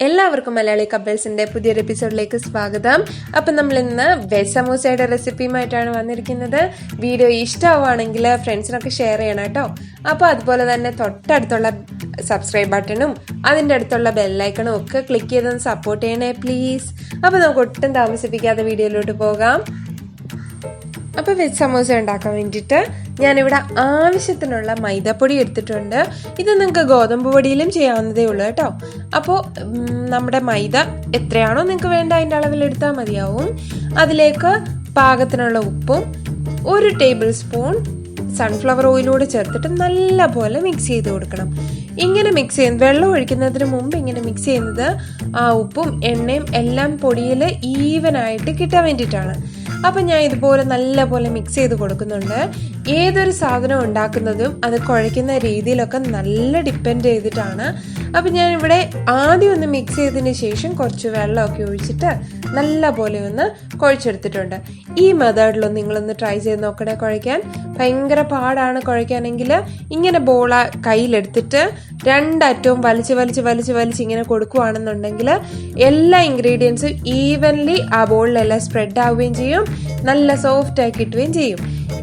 എല്ലാവർക്കും മലയാളി കപ്പിൾസിന്റെ പുതിയൊരു എപ്പിസോഡിലേക്ക് സ്വാഗതം. അപ്പം നമ്മൾ ഇന്ന് വെജ് സമോസയുടെ റെസിപ്പിയുമായിട്ടാണ് വന്നിരിക്കുന്നത്. വീഡിയോ ഇഷ്ടമാവുകയാണെങ്കിൽ ഫ്രണ്ട്സിനൊക്കെ ഷെയർ ചെയ്യണം കേട്ടോ. അപ്പോൾ അതുപോലെ തന്നെ തൊട്ടടുത്തുള്ള സബ്സ്ക്രൈബ് ബട്ടണും അതിൻ്റെ അടുത്തുള്ള ബെല്ലൈക്കണും ഒക്കെ ക്ലിക്ക് ചെയ്തൊന്ന് സപ്പോർട്ട് ചെയ്യണേ പ്ലീസ്. അപ്പോൾ നമുക്ക് ഒട്ടും താമസിപ്പിക്കാതെ വീഡിയോയിലോട്ട് പോകാം. അപ്പോൾ വെജ് സമോസ ഉണ്ടാക്കാൻ വേണ്ടിയിട്ട് ഞാനിവിടെ ആവശ്യത്തിനുള്ള മൈദപ്പൊടി എടുത്തിട്ടുണ്ട്. ഇത് നിങ്ങൾക്ക് ഗോതമ്പ് പൊടിയിലും ചെയ്യാവുന്നതേ ഉള്ളൂ കേട്ടോ. അപ്പോൾ നമ്മുടെ മൈദ എത്രയാണോ നിങ്ങൾക്ക് വേണ്ട അതിൻ്റെ അളവിലെടുത്താൽ മതിയാവും. അതിലേക്ക് പാകത്തിനുള്ള ഉപ്പും 1 ടേബിൾ സ്പൂൺ സൺഫ്ലവർ ഓയിലൂടെ ചേർത്തിട്ട് നല്ല പോലെ മിക്സ് ചെയ്ത് കൊടുക്കണം. ഇങ്ങനെ മിക്സ് ചെയ്യുന്നത് വെള്ളം ഒഴിക്കുന്നതിന് മുമ്പ് ഇങ്ങനെ മിക്സ് ചെയ്യുന്നത് ആ ഉപ്പും എണ്ണയും എല്ലാം പൊടിയിൽ ഈവനായിട്ട് കിട്ടാൻ വേണ്ടിയിട്ടാണ്. അപ്പം ഞാൻ ഇതുപോലെ നല്ല പോലെ മിക്സ് ചെയ്ത് കൊടുക്കുന്നുണ്ട്. ഏതൊരു സാധനം ഉണ്ടാക്കുന്നതും അത് കുഴയ്ക്കുന്ന രീതിയിലൊക്കെ നല്ല ഡിപ്പെൻഡ് ചെയ്തിട്ടാണ്. അപ്പം ഞാനിവിടെ ആദ്യം ഒന്ന് മിക്സ് ചെയ്തതിന് ശേഷം കുറച്ച് വെള്ളമൊക്കെ ഒഴിച്ചിട്ട് നല്ല പോലെ ഒന്ന് കുഴച്ചെടുത്തിട്ടുണ്ട്. ഈ മെത്തേഡിലൊന്ന് നിങ്ങളൊന്ന് ട്രൈ ചെയ്ത് നോക്കണേ. കുഴയ്ക്കാൻ ഭയങ്കര പാടാണ്. കുഴയ്ക്കാനെങ്കിൽ ഇങ്ങനെ ബോള കയ്യിലെടുത്തിട്ട് രണ്ടറ്റവും വലിച്ച് ഇങ്ങനെ കൊടുക്കുകയാണെന്നുണ്ടെങ്കിൽ എല്ലാ ഇൻഗ്രീഡിയൻസും ഈവൻലി ആ ബോളിലെല്ലാം സ്പ്രെഡ് ആവുകയും ചെയ്യും, നല്ല സോഫ്റ്റ് ആയി കിട്ടുകയും ചെയ്യും.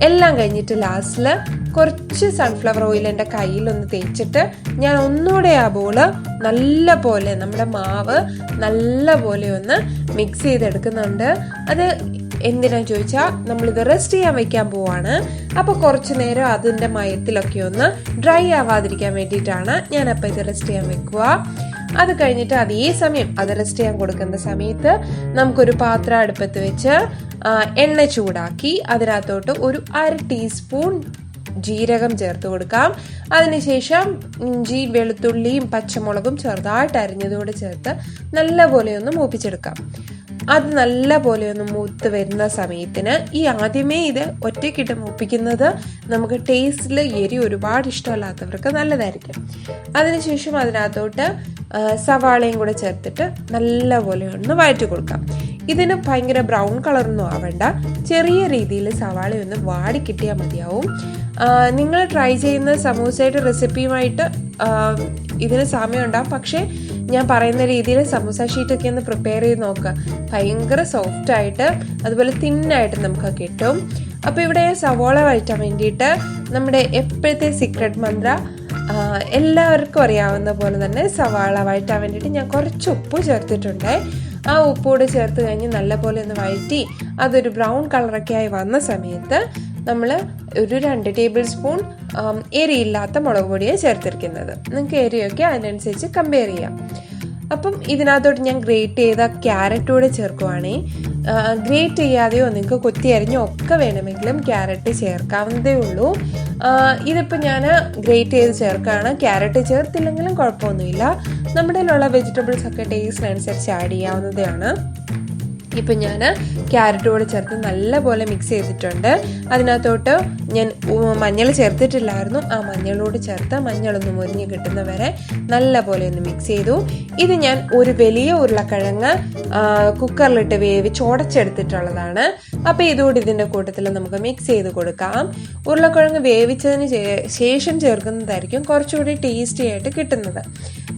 എല്ലാം കഴിഞ്ഞിട്ട് ലാസ്റ്റിൽ കുറച്ച് സൺഫ്ലവർ ഓയിൽ എൻ്റെ കയ്യിലൊന്ന് തേച്ചിട്ട് ഞാൻ ഒന്നുകൂടെ ആ ബോള് നല്ല പോലെ നമ്മുടെ മാവ് നല്ല പോലെ ഒന്ന് മിക്സ് ചെയ്തെടുക്കുന്നുണ്ട്. അത് എന്തിനാന്ന് ചോദിച്ചാൽ നമ്മളിത് റെസ്റ്റ് ചെയ്യാൻ വെക്കാൻ പോവാണ്. അപ്പോൾ കുറച്ച് നേരം അതിൻ്റെ മയത്തിലൊക്കെ ഒന്ന് ഡ്രൈ ആവാതിരിക്കാൻ വേണ്ടിയിട്ടാണ് ഞാനപ്പോൾ ഇത് റെസ്റ്റ് ചെയ്യാൻ വെക്കുക. അത് കഴിഞ്ഞിട്ട് അതേ സമയം അത് റെസ്റ്റ് ചെയ്യാൻ കൊടുക്കുന്ന സമയത്ത് നമുക്കൊരു പാത്രം അടുപ്പത്ത് വെച്ച് എണ്ണ ചൂടാക്കി അതിനകത്തോട്ട് ഒരു 1/2 ടീസ്പൂൺ ജീരകം ചേർത്ത് കൊടുക്കാം. അതിനുശേഷം ഇഞ്ചി, വെളുത്തുള്ളിയും പച്ചമുളകും ചെറുതായിട്ട് അരിഞ്ഞതോടെ ചേർത്ത് നല്ലപോലെ ഒന്ന് മൂപ്പിച്ചെടുക്കാം. അത് നല്ല പോലെ ഒന്ന് മൂത്ത് വരുന്ന സമയത്തിന് ഈ ആദ്യമേ ഇത് ഒറ്റയ്ക്കിട്ട് മൂപ്പിക്കുന്നത് നമുക്ക് ടേസ്റ്റിൽ എരി ഒരുപാട് ഇഷ്ടമല്ലാത്തവർക്ക് നല്ലതായിരിക്കും. അതിനുശേഷം അതിനകത്തോട്ട് സവാളയും കൂടെ ചേർത്തിട്ട് നല്ല പോലെ ഒന്ന് വഴറ്റി കൊടുക്കാം. ഇതിന് ഭയങ്കര ബ്രൗൺ കളറൊന്നും ആവണ്ട, ചെറിയ രീതിയിൽ സവാള ഒന്ന് വാടി കിട്ടിയാൽ മതിയാവും. നിങ്ങൾ ട്രൈ ചെയ്യുന്ന സമൂസയുടെ റെസിപ്പിയുമായിട്ട് ഇതിന് സമയം ഉണ്ടാവും. പക്ഷേ ഞാൻ പറയുന്ന രീതിയിൽ സമൂസ ഷീറ്റൊക്കെ ഒന്ന് പ്രിപ്പയർ ചെയ്ത് നോക്കുക. ഭയങ്കര സോഫ്റ്റ് ആയിട്ട് അതുപോലെ തിന്നായിട്ട് നമുക്ക് കിട്ടും. അപ്പോൾ ഇവിടെ സവാള വഴറ്റാൻ വേണ്ടിയിട്ട് നമ്മുടെ എപ്പോഴത്തെ സീക്രട്ട് മന്ത്ര എല്ലാവർക്കും അറിയാവുന്ന പോലെ തന്നെ സവാള വഴറ്റാൻ വേണ്ടിയിട്ട് ഞാൻ കുറച്ച് ഉപ്പ് ചേർത്തിട്ടുണ്ട്. ആ ഉപ്പോട് ചേർത്ത് കഴിഞ്ഞ് നല്ലപോലെ ഒന്ന് വഴറ്റി അതൊരു ബ്രൗൺ കളറൊക്കെ ആയി വന്ന സമയത്ത് നമ്മൾ ഒരു 2 ടേബിൾ സ്പൂൺ എരിയില്ലാത്ത മുളക് പൊടിയാണ് ചേർത്തിരിക്കുന്നത്. നിങ്ങൾക്ക് എരിയൊക്കെ അതിനനുസരിച്ച് കമ്പയർ ചെയ്യാം. അപ്പം ഇതിനകത്തോട്ട് ഞാൻ ഗ്രേറ്റ് ചെയ്ത ക്യാരറ്റ് കൂടെ ചേർക്കുവാണേ. ഗ്രേറ്റ് ചെയ്യാതെയോ നിങ്ങൾക്ക് കൊത്തി അരിഞ്ഞോ ഒക്കെ വേണമെങ്കിലും ക്യാരറ്റ് ചേർക്കാവുന്നതേ ഉള്ളൂ. ഇതിപ്പോൾ ഞാൻ ഗ്രേറ്റ് ചെയ്ത് ചേർക്കുകയാണ്. ക്യാരറ്റ് ചേർത്തില്ലെങ്കിലും കുഴപ്പമൊന്നുമില്ല. നമ്മുടെ കയ്യിലുള്ള വെജിറ്റബിൾസ് ഒക്കെ ടേസ്റ്റിനനുസരിച്ച് ആഡ് ചെയ്യാവുന്നതാണ്. ഇപ്പം ഞാൻ ക്യാരറ്റ് കൂടെ ചേർത്ത് നല്ലപോലെ മിക്സ് ചെയ്തിട്ടുണ്ട്. അതിനകത്തോട്ട് ഞാൻ മഞ്ഞൾ ചേർത്തിട്ടില്ലായിരുന്നു. ആ മഞ്ഞളോട് ചേർത്ത് മഞ്ഞളൊന്ന് മുരിഞ്ഞ് കിട്ടുന്നവരെ നല്ലപോലെ ഒന്ന് മിക്സ് ചെയ്തു. ഇത് ഞാൻ ഒരു വലിയ ഉരുളക്കിഴങ്ങ് കുക്കറിലിട്ട് വേവിച്ച് ഉടച്ചെടുത്തിട്ടുള്ളതാണ്. അപ്പോൾ ഇതുകൂടി ഇതിൻ്റെ കൂട്ടത്തിൽ നമുക്ക് മിക്സ് ചെയ്ത് കൊടുക്കാം. ഉരുളക്കിഴങ്ങ് വേവിച്ചതിന് ശേഷം ചേർക്കുന്നതായിരിക്കും കുറച്ചുകൂടി ടേസ്റ്റി ആയിട്ട് കിട്ടുന്നത്.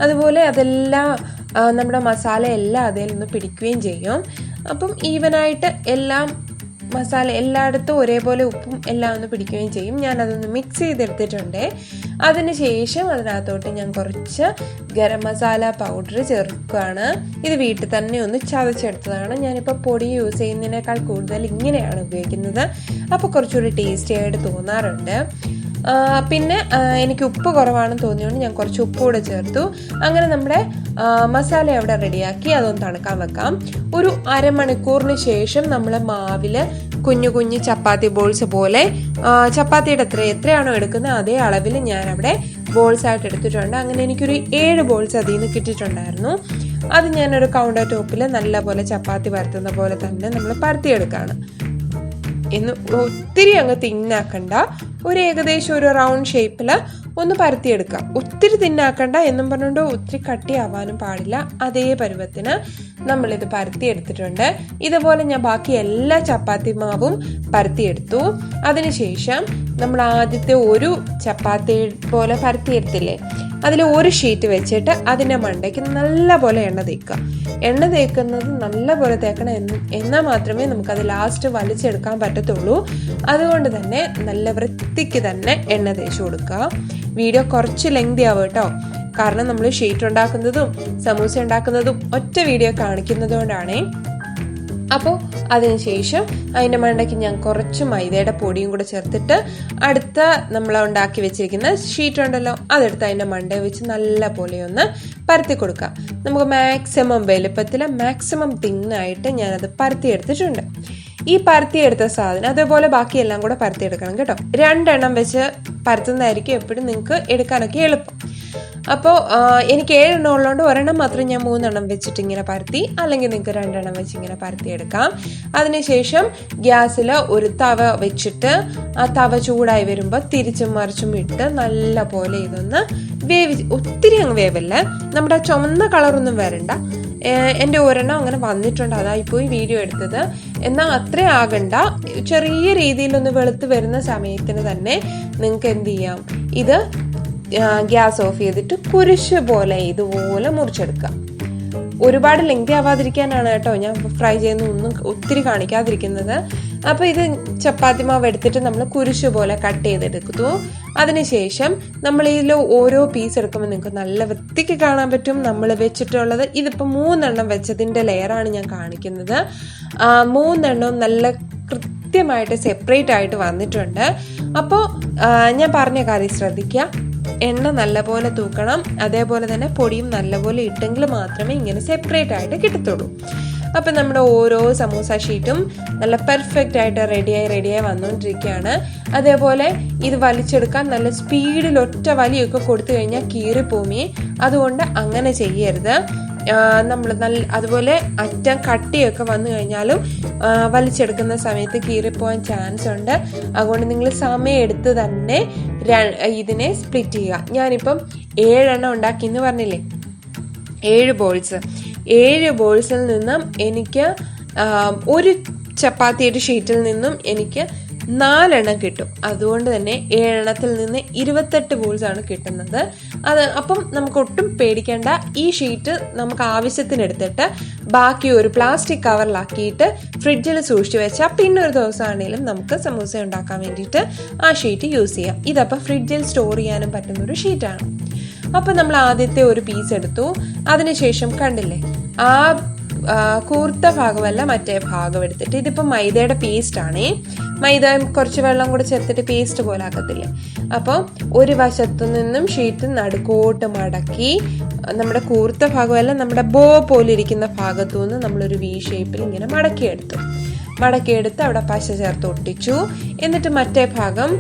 അതുപോലെ അതെല്ലാം നമ്മുടെ മസാല എല്ലാം അതിൽ നിന്ന് പിടിക്കുകയും ചെയ്യും. അപ്പം ഈവനായിട്ട് എല്ലാം മസാല എല്ലായിടത്തും ഒരേപോലെ ഉപ്പും എല്ലാം ഒന്ന് പിടിക്കുകയും ചെയ്യും. ഞാനതൊന്ന് മിക്സ് ചെയ്തെടുത്തിട്ടുണ്ട്. അതിന് ശേഷം അതിനകത്തോട്ട് ഞാൻ കുറച്ച് ഗരം മസാല പൗഡർ ചേർക്കുകയാണ്. ഇത് വീട്ടിൽ തന്നെ ഒന്ന് ചതച്ചെടുത്തതാണ്. ഞാനിപ്പോൾ പൊടി യൂസ് ചെയ്യുന്നതിനേക്കാൾ കൂടുതൽ ഇങ്ങനെയാണ് ഉപയോഗിക്കുന്നത്. അപ്പോൾ കുറച്ചുകൂടി ടേസ്റ്റി ആയിട്ട് തോന്നാറുണ്ട്. പിന്നെ എനിക്ക് ഉപ്പ് കുറവാണെന്ന് തോന്നിയോണ്ട് ഞാൻ കുറച്ച് ഉപ്പ് കൂടെ ചേർത്തു. അങ്ങനെ നമ്മുടെ മസാല അവിടെ റെഡിയാക്കി അതൊന്ന് തണുക്കാൻ വെക്കാം. ഒരു അരമണിക്കൂറിന് ശേഷം നമ്മൾ മാവിൽ കുഞ്ഞു ചപ്പാത്തി ബോൾസ് പോലെ ചപ്പാത്തിയുടെ എത്രയാണോ എടുക്കുന്നത് അതേ അളവിൽ ഞാൻ അവിടെ ബോൾസ് ആയിട്ട് എടുത്തിട്ടുണ്ട്. അങ്ങനെ എനിക്കൊരു 7 ബോൾസ് അതിൽ നിന്ന് കിട്ടിയിട്ടുണ്ടായിരുന്നു. അത് ഞാനൊരു കൗണ്ടർ ടോപ്പിൽ നല്ലപോലെ ചപ്പാത്തി പരത്തുന്ന പോലെ തന്നെ നമ്മൾ പരത്തിയെടുക്കുകയാണ്. ഒത്തിരി അങ്ങ് തിന്നാക്കണ്ട, ഒരു ഏകദേശം ഒരു റൗണ്ട് ഷേപ്പിൽ ഒന്ന് പരത്തിയെടുക്കാം. ഒത്തിരി തിന്നാക്കണ്ട എന്നും പറഞ്ഞുകൊണ്ട് ഒത്തിരി കട്ടിയാവാനും പാടില്ല. അതേ പരുവത്തിന് നമ്മളിത് പരത്തിയെടുത്തിട്ടുണ്ട്. ഇതുപോലെ ഞാൻ ബാക്കി എല്ലാ ചപ്പാത്തി മാവും പരത്തിയെടുത്തു. അതിനുശേഷം നമ്മൾ ആദ്യത്തെ ഒരു ചപ്പാത്തി പോലെ പരത്തിയെടുത്തില്ലേ, അതിൽ ഒരു ഷീറ്റ് വെച്ചിട്ട് അതിൻ്റെ മണ്ടയ്ക്ക് നല്ല പോലെ എണ്ണ തേക്കുക. എണ്ണ തേക്കുന്നത് നല്ല പോലെ തേക്കണം, എന്നാൽ മാത്രമേ നമുക്കത് ലാസ്റ്റ് വലിച്ചെടുക്കാൻ പറ്റത്തുള്ളൂ. അതുകൊണ്ട് തന്നെ നല്ല വൃത്തിക്ക് തന്നെ എണ്ണ തേച്ച് കൊടുക്കുക. വീഡിയോ കുറച്ച് ലെങ്തി ആവും കേട്ടോ, കാരണം നമ്മൾ ഷീറ്റ് ഉണ്ടാക്കുന്നതും സമൂസ ഉണ്ടാക്കുന്നതും ഒറ്റ വീഡിയോ കാണിക്കുന്നത് കൊണ്ടാണേ. അപ്പോൾ അതിനുശേഷം അതിൻ്റെ മണ്ടയ്ക്ക് ഞാൻ കുറച്ച് മൈദയുടെ പൊടിയും കൂടെ ചേർത്തിട്ട് അടുത്ത നമ്മൾ ഉണ്ടാക്കി വെച്ചിരിക്കുന്ന ഷീറ്റ് ഉണ്ടല്ലോ അതെടുത്ത് അതിൻ്റെ മണ്ടയിൽ വെച്ച് നല്ല പോലെ ഒന്ന് പരത്തി കൊടുക്കാം. നമുക്ക് മാക്സിമം വലുപ്പത്തിൽ മാക്സിമം തിന്നായിട്ട് ഞാനത് പരത്തിയെടുത്തിട്ടുണ്ട്. ഈ പരത്തിയെടുത്ത സാധനം അതേപോലെ ബാക്കിയെല്ലാം കൂടെ പരത്തിയെടുക്കണം കേട്ടോ. 2 എണ്ണം വെച്ച് പരത്തുന്നതായിരിക്കും എപ്പോഴും നിങ്ങൾക്ക് എടുക്കാനൊക്കെ എളുപ്പം. അപ്പോൾ എനിക്ക് 7 എണ്ണം ഉള്ളതുകൊണ്ട് 1 എണ്ണം മാത്രം ഞാൻ 3 എണ്ണം വെച്ചിട്ട് ഇങ്ങനെ പരത്തി, അല്ലെങ്കിൽ നിങ്ങൾക്ക് 2 എണ്ണം വെച്ച് ഇങ്ങനെ പരത്തിയെടുക്കാം. അതിനുശേഷം ഗ്യാസിൽ ഒരു തവ വെച്ചിട്ട് ആ തവ ചൂടായി വരുമ്പോൾ തിരിച്ചും മറിച്ചും ഇട്ട് നല്ല പോലെ ഇതൊന്ന് ഒത്തിരി അങ്ങ് വേവല്ല, നമ്മുടെ ചുമന്ന കളറൊന്നും വരണ്ട. എൻ്റെ 1 എണ്ണം അങ്ങനെ വന്നിട്ടുണ്ട്, അതായിപ്പോയി വീഡിയോ എടുത്തത്. എന്നാൽ അത്ര ആകണ്ട, ചെറിയ രീതിയിലൊന്ന് വെളുത്ത് വരുന്ന സമയത്തിന് തന്നെ നിങ്ങൾക്ക് എന്ത് ചെയ്യാം, ഇത് ഗ്യാസ് ഓഫ് ചെയ്തിട്ട് കുരിശ് പോലെ ഇതുപോലെ മുറിച്ചെടുക്കാം. ഒരുപാട് ലെങ്തി ആവാതിരിക്കാനാണ് കേട്ടോ ഞാൻ ഫ്രൈ ചെയ്യുന്ന ഒന്നും ഒത്തിരി കാണിക്കാതിരിക്കുന്നത്. അപ്പോൾ ഇത് ചപ്പാത്തി മാവ് എടുത്തിട്ട് നമ്മൾ കുരിശ് പോലെ കട്ട് ചെയ്തെടുക്കുന്നു. അതിനുശേഷം നമ്മൾ ഇതിൽ ഓരോ പീസ് എടുക്കുമ്പോൾ നിങ്ങൾക്ക് നല്ല വൃത്തിക്ക് കാണാൻ പറ്റും. നമ്മൾ വെച്ചിട്ടുള്ളത് ഇതിപ്പോൾ 3 എണ്ണം വെച്ചതിൻ്റെ ലെയറാണ് ഞാൻ കാണിക്കുന്നത്. 3 എണ്ണവും നല്ല കൃത്യമായിട്ട് സെപ്പറേറ്റ് ആയിട്ട് വന്നിട്ടുണ്ട്. അപ്പോൾ ഞാൻ പറഞ്ഞ കാര്യം ശ്രദ്ധിക്കുക, എണ്ണ നല്ലപോലെ തൂക്കണം, അതേപോലെ തന്നെ പൊടിയും നല്ലപോലെ ഇട്ടെങ്കിൽ മാത്രമേ ഇങ്ങനെ സെപ്പറേറ്റ് ആയിട്ട് കിട്ടത്തുള്ളൂ. അപ്പം നമ്മുടെ ഓരോ സമൂസ ഷീറ്റും നല്ല പെർഫെക്റ്റ് ആയിട്ട് റെഡിയായി വന്നുകൊണ്ടിരിക്കുകയാണ്. അതേപോലെ ഇത് വലിച്ചെടുക്കാൻ നല്ല സ്പീഡിൽ ഒറ്റ വലിയൊക്കെ കൊടുത്തു കഴിഞ്ഞാൽ കീറിപ്പോമേ, അതുകൊണ്ട് അങ്ങനെ ചെയ്യരുത്. നമ്മൾ അതുപോലെ അറ്റം കട്ടിയൊക്കെ വന്നു കഴിഞ്ഞാലും വലിച്ചെടുക്കുന്ന സമയത്ത് കീറിപ്പോവാൻ ചാൻസ് ഉണ്ട്. അതുകൊണ്ട് നിങ്ങൾ സമയം എടുത്ത് തന്നെ ഇതിനെ സ്പ്ലിറ്റ് ചെയ്യുക. ഞാനിപ്പം 7 എണ്ണം ഉണ്ടാക്കിയെന്ന് പറഞ്ഞില്ലേ, 7 ബോൾസ്. 7 ബോൾസിൽ നിന്നും എനിക്ക് ഒരു ചപ്പാത്തിയുടെ ഷീറ്റിൽ നിന്നും എനിക്ക് 4 എണ്ണം കിട്ടും. അതുകൊണ്ട് തന്നെ 7 എണ്ണത്തിൽ നിന്ന് 28 ബോൾസ് ആണ് കിട്ടുന്നത്. അപ്പം നമുക്ക് ഒട്ടും പേടിക്കേണ്ട. ഈ ഷീറ്റ് നമുക്ക് ആവശ്യത്തിന് എടുത്തിട്ട് ബാക്കി ഒരു പ്ലാസ്റ്റിക് കവറിലാക്കിയിട്ട് ഫ്രിഡ്ജിൽ സൂക്ഷിച്ചു വെച്ചാൽ പിന്നെ ഒരു ദിവസമാണെങ്കിലും നമുക്ക് സമൂസ ഉണ്ടാക്കാൻ വേണ്ടിയിട്ട് ആ ഷീറ്റ് യൂസ് ചെയ്യാം. ഇതപ്പോൾ ഫ്രിഡ്ജിൽ സ്റ്റോർ ചെയ്യാനും പറ്റുന്നൊരു ഷീറ്റാണ്. അപ്പം നമ്മൾ ആദ്യത്തെ ഒരു പീസ് എടുത്തു. അതിനുശേഷം കണ്ടില്ലേ, ആ കൂർത്ത ഭാഗമല്ല മറ്റേ ഭാഗം എടുത്തിട്ട്, ഇതിപ്പോൾ മൈദയുടെ പേസ്റ്റാണേ, മൈദ കുറച്ച് വെള്ളം കൂടെ ചേർത്തിട്ട് പേസ്റ്റ് പോലെ ആക്കത്തില്ലേ. അപ്പോൾ ഒരു വശത്തു നിന്നും ഷീറ്റ് നടുക്കോട്ട് മടക്കി നമ്മുടെ കൂർത്ത ഭാഗമല്ല നമ്മുടെ ബോ പോലെ ഇരിക്കുന്ന ഭാഗത്തു നിന്ന് നമ്മളൊരു വി ഷേപ്പിൽ ഇങ്ങനെ മടക്കിയെടുത്ത് അവിടെ പശ ചേർത്ത് ഒട്ടിച്ചു. എന്നിട്ട് മറ്റേ ഭാഗം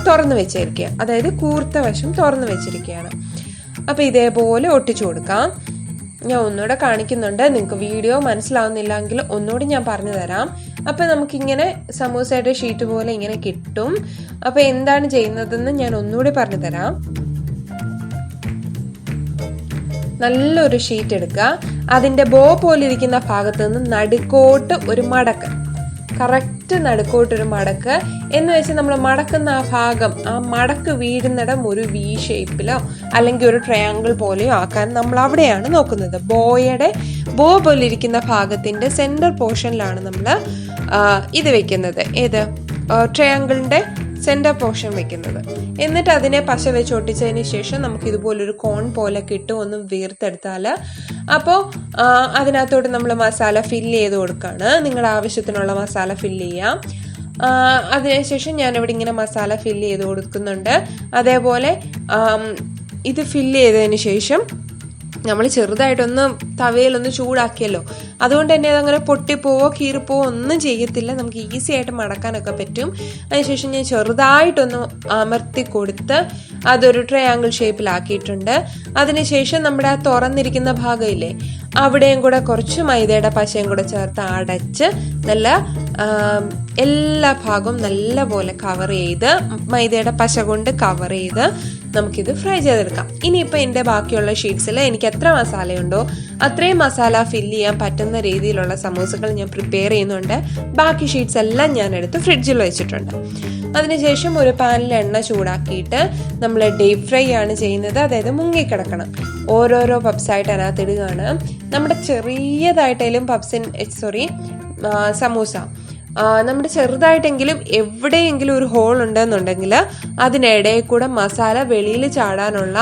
തുറന്നു വെച്ചിരിക്കുക, അതായത് കൂർത്ത വശം തുറന്നു വെച്ചിരിക്കുകയാണ്. അപ്പോൾ ഇതേപോലെ ഒട്ടിച്ചു കൊടുക്കാം. ഞാൻ ഒന്നുകൂടെ കാണിക്കുന്നുണ്ട്, നിങ്ങൾക്ക് വീഡിയോ മനസ്സിലാവുന്നില്ലെങ്കിൽ ഒന്നുകൂടി ഞാൻ പറഞ്ഞു തരാം. അപ്പം നമുക്കിങ്ങനെ സമൂസയുടെ ഷീറ്റ് പോലെ ഇങ്ങനെ കിട്ടും. അപ്പം എന്താണ് ചെയ്യുന്നതെന്ന് ഞാൻ ഒന്നുകൂടി പറഞ്ഞു തരാം. നല്ലൊരു ഷീറ്റ് എടുക്കുക, അതിൻ്റെ ബോ പോലെ ഇരിക്കുന്ന ഭാഗത്ത് നിന്ന് നടുക്കോട്ട് ഒരു മടക്ക്, കറക്റ്റ് നടുക്കോട്ടൊരു മടക്ക് എന്ന് വെച്ചാൽ നമ്മൾ മടക്കുന്ന ആ ഭാഗം, ആ മടക്ക് വീഴുന്നിടം ഒരു വി ഷേപ്പിലോ അല്ലെങ്കിൽ ഒരു ട്രയാങ്കിൾ പോലെയോ ആക്കാൻ നമ്മൾ അവിടെയാണ് നോക്കുന്നത്. ബോ പോലെ ഇരിക്കുന്ന ഭാഗത്തിൻ്റെ സെൻറ്റർ പോർഷനിലാണ് നമ്മൾ ഇത് വെക്കുന്നത്, ഏത് ട്രയാങ്കിളിൻ്റെ സെൻറ്റർ പോർഷൻ വെക്കുന്നത്. എന്നിട്ട് അതിനെ പശ വെച്ച് ഒട്ടിച്ചതിന് ശേഷം നമുക്ക് ഇതുപോലൊരു കോൺ പോലെ കിട്ടും, ഒന്ന് വീർത്തെടുത്താൽ. അപ്പോൾ അതിനകത്തോട്ട് നമ്മൾ മസാല ഫില്ല് ചെയ്ത് കൊടുക്കുകയാണ്. നിങ്ങളുടെ ആവശ്യത്തിനുള്ള മസാല ഫില്ല് ചെയ്യാം. അതിനുശേഷം ഞാനിവിടെ ഇങ്ങനെ മസാല ഫില്ല് ചെയ്ത് കൊടുക്കുന്നുണ്ട്. അതേപോലെ ഇത് ഫില്ല് ചെയ്തതിന് ശേഷം നമ്മൾ ചെറുതായിട്ടൊന്ന് തവയിലൊന്ന് ചൂടാക്കിയല്ലോ, അതുകൊണ്ട് തന്നെ അതങ്ങനെ പൊട്ടിപ്പോവോ കീറിപ്പോവോ ഒന്നും ചെയ്യത്തില്ല, നമുക്ക് ഈസി ആയിട്ട് മടക്കാനൊക്കെ പറ്റും. അതിനുശേഷം ഞാൻ ചെറുതായിട്ടൊന്ന് അമർത്തി കൊടുത്ത് അതൊരു ട്രയാങ്കിൾ ഷേപ്പിലാക്കിയിട്ടുണ്ട്. അതിനുശേഷം നമ്മുടെ ആ തുറന്നിരിക്കുന്ന ഭാഗമില്ലേ, അവിടെയും കൂടെ കുറച്ച് മൈദയുടെ പശയും കൂടെ ചേർത്ത് അടച്ച് നല്ല എല്ലാ ഭാഗവും നല്ല പോലെ കവർ ചെയ്ത്, മൈദയുടെ പശ കൊണ്ട് കവർ ചെയ്ത് നമുക്കിത് ഫ്രൈ ചെയ്തെടുക്കാം. ഇനിയിപ്പോൾ എൻ്റെ ബാക്കിയുള്ള ഷീറ്റ്സിൽ എനിക്ക് എത്ര മസാലയുണ്ടോ അത്രയും മസാല ഫില്ല് ചെയ്യാൻ പറ്റുന്ന രീതിയിലുള്ള സമൂസകൾ ഞാൻ പ്രിപ്പയർ ചെയ്യുന്നുണ്ട്. ബാക്കി ഷീറ്റ്സ് എല്ലാം ഞാൻ എടുത്ത് ഫ്രിഡ്ജിൽ വെച്ചിട്ടുണ്ട്. അതിനുശേഷം ഒരു പാനിൽ എണ്ണ ചൂടാക്കിയിട്ട് നമ്മൾ ഡീപ് ഫ്രൈ ആണ് ചെയ്യുന്നത്, അതായത് മുങ്ങിക്കിടക്കണം. ഓരോരോ പപ്സായിട്ട് അതിനകത്ത് ഇടുകയാണ്. നമ്മുടെ ചെറിയതായിട്ടായാലും സമൂസ നമ്മുടെ ചെറുതായിട്ടെങ്കിലും എവിടെയെങ്കിലും ഒരു ഹോൾ ഉണ്ടെന്നുണ്ടെങ്കിൽ അതിനിടയിൽ കൂടെ മസാല വെളിയിൽ ചാടാനുള്ള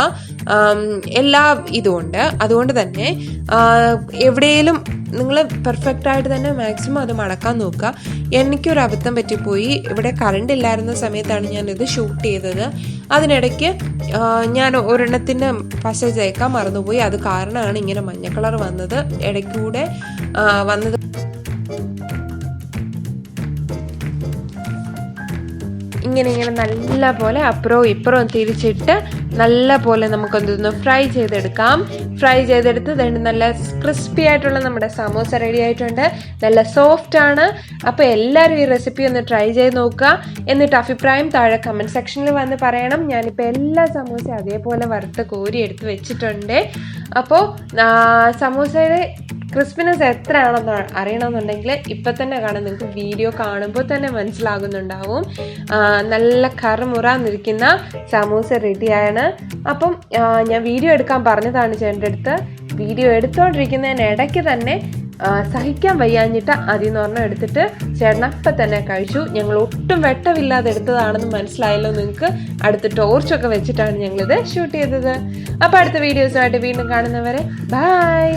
എല്ലാ ഇതുമുണ്ട്. അതുകൊണ്ട് തന്നെ എവിടെയെങ്കിലും നിങ്ങൾ പെർഫെക്റ്റ് ആയിട്ട് തന്നെ മാക്സിമം അത് മടക്കാൻ നോക്കുക. എനിക്കൊരു അബദ്ധം പറ്റിപ്പോയി. ഇവിടെ കറണ്ട് ഇല്ലായിരുന്ന സമയത്താണ് ഞാനിത് ഷൂട്ട് ചെയ്തത്. അതിനിടയ്ക്ക് ഞാൻ ഒരെണ്ണത്തിൻ്റെ പശ ചേക്കാൻ മറന്നുപോയി. അത് കാരണമാണ് ഇങ്ങനെ മഞ്ഞ കളർ വന്നത്, ഇടയ്ക്കൂടെ വന്നത്. ഇങ്ങനെ നല്ല പോലെ അപ്പുറവും ഇപ്പുറവും തിരിച്ചിട്ട് നല്ല പോലെ നമുക്കൊന്ന് ഫ്രൈ ചെയ്തെടുക്കാം. ഫ്രൈ ചെയ്തെടുത്ത് നല്ല ക്രിസ്പി ആയിട്ടുള്ള നമ്മുടെ സമോസ റെഡി ആയിട്ടുണ്ട്. നല്ല സോഫ്റ്റ് ആണ്. അപ്പോൾ എല്ലാവരും ഈ റെസിപ്പി ഒന്ന് ട്രൈ ചെയ്ത് നോക്കുക. എന്നിട്ട് അഭിപ്രായം താഴെ കമൻറ്റ് സെക്ഷനിൽ വന്ന് പറയണം. ഞാനിപ്പോൾ എല്ലാ സമോസയും അതേപോലെ വറുത്ത് കോരി എടുത്ത് വെച്ചിട്ടുണ്ട്. അപ്പോൾ സമോസയുടെ ക്രിസ്പിനെസ് എത്രയാണെന്ന് അറിയണമെന്നുണ്ടെങ്കിൽ ഇപ്പം തന്നെ കാണാം. നിങ്ങൾക്ക് വീഡിയോ കാണുമ്പോൾ തന്നെ മനസ്സിലാകുന്നുണ്ടാവും. നല്ല കറുമുറാന്നിരിക്കുന്ന സമൂസ റെഡിയാണ്. അപ്പം ഞാൻ വീഡിയോ എടുക്കാൻ പറഞ്ഞതാണ് ചേട്ടൻ്റെ അടുത്ത്. വീഡിയോ എടുത്തുകൊണ്ടിരിക്കുന്നതിനിടയ്ക്ക് തന്നെ സഹിക്കാൻ വയ്യാഞ്ഞിട്ട് അതിന്ന് പറഞ്ഞാൽ എടുത്തിട്ട് ചേട്ടൻ അപ്പം തന്നെ കഴിച്ചു. ഞങ്ങൾ ഒട്ടും വെട്ടമില്ലാതെ എടുത്തതാണെന്ന് മനസ്സിലായല്ലോ നിങ്ങൾക്ക്. അടുത്ത് ടോർച്ചൊക്കെ വെച്ചിട്ടാണ് ഞങ്ങളിത് ഷൂട്ട് ചെയ്തത്. അപ്പോൾ അടുത്ത വീഡിയോസുമായിട്ട് വീണ്ടും കാണുന്നവരെ ബൈ.